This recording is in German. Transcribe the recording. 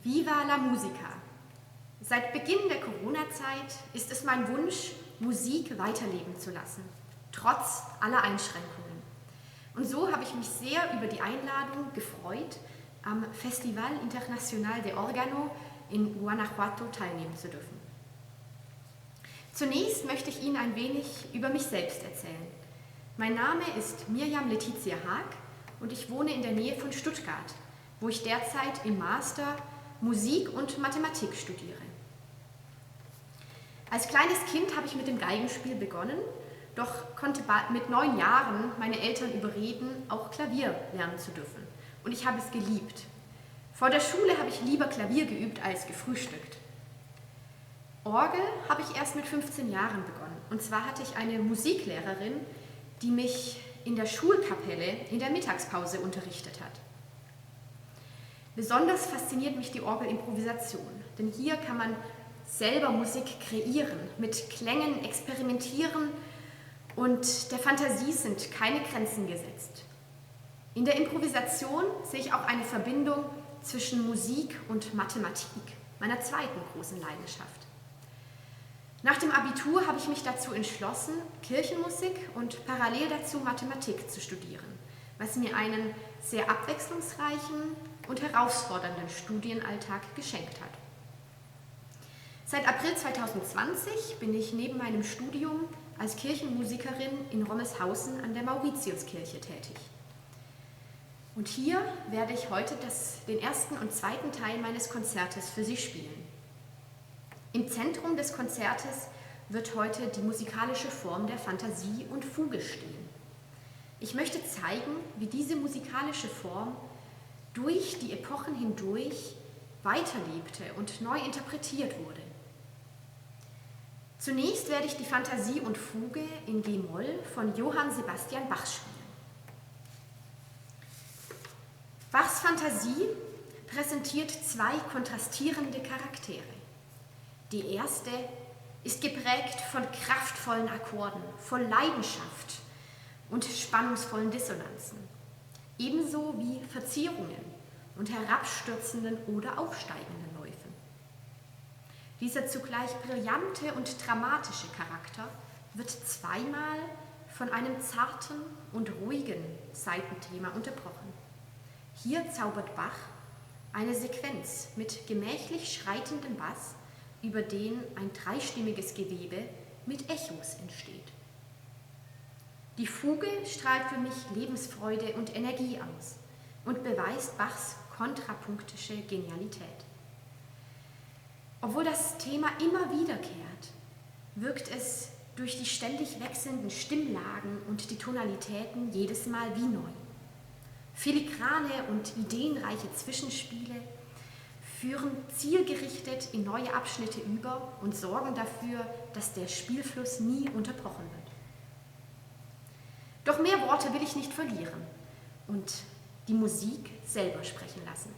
Viva la Musica! Seit Beginn der Corona-Zeit ist es mein Wunsch, Musik weiterleben zu lassen, trotz aller Einschränkungen. Und so habe ich mich sehr über die Einladung gefreut, am Festival Internacional de Órgano in Guanajuato teilnehmen zu dürfen. Zunächst möchte ich Ihnen ein wenig über mich selbst erzählen. Mein Name ist Mirjam Letizia Haag und ich wohne in der Nähe von Stuttgart, wo ich derzeit im Master Musik und Mathematik studiere. Als kleines Kind habe ich mit dem Geigenspiel begonnen, doch konnte mit 9 Jahren meine Eltern überreden, auch Klavier lernen zu dürfen. Und ich habe es geliebt. Vor der Schule habe ich lieber Klavier geübt als gefrühstückt. Orgel habe ich erst mit 15 Jahren begonnen. Und zwar hatte ich eine Musiklehrerin, die mich in der Schulkapelle in der Mittagspause unterrichtet hat. Besonders fasziniert mich die Orgelimprovisation, denn hier kann man selber Musik kreieren, mit Klängen experimentieren und der Fantasie sind keine Grenzen gesetzt. In der Improvisation sehe ich auch eine Verbindung zwischen Musik und Mathematik, meiner zweiten großen Leidenschaft. Nach dem Abitur habe ich mich dazu entschlossen, Kirchenmusik und parallel dazu Mathematik zu studieren, was mir einen sehr abwechslungsreichen und herausfordernden Studienalltag geschenkt hat. Seit April 2020 bin ich neben meinem Studium als Kirchenmusikerin in Rommelshausen an der Mauritiuskirche tätig. Und hier werde ich heute den ersten und zweiten Teil meines Konzertes für Sie spielen. Im Zentrum des Konzertes wird heute die musikalische Form der Fantasie und Fuge stehen. Ich möchte zeigen, wie diese musikalische Form durch die Epochen hindurch weiterlebte und neu interpretiert wurde. Zunächst werde ich die Fantasie und Fuge in G-Moll von Johann Sebastian Bach spielen. Bachs Fantasie präsentiert 2 kontrastierende Charaktere. Die erste ist geprägt von kraftvollen Akkorden, voll Leidenschaft und spannungsvollen Dissonanzen, ebenso wie Verzierungen und herabstürzenden oder aufsteigenden Läufen. Dieser zugleich brillante und dramatische Charakter wird zweimal von einem zarten und ruhigen Saitenthema unterbrochen. Hier zaubert Bach eine Sequenz mit gemächlich schreitendem Bass, über den ein dreistimmiges Gewebe mit Echos entsteht. Die Fuge strahlt für mich Lebensfreude und Energie aus und beweist Bachs kontrapunktische Genialität. Obwohl das Thema immer wiederkehrt, wirkt es durch die ständig wechselnden Stimmlagen und die Tonalitäten jedes Mal wie neu. Filigrane und ideenreiche Zwischenspiele führen zielgerichtet in neue Abschnitte über und sorgen dafür, dass der Spielfluss nie unterbrochen wird. Doch mehr Worte will ich nicht verlieren und die Musik selber sprechen lassen.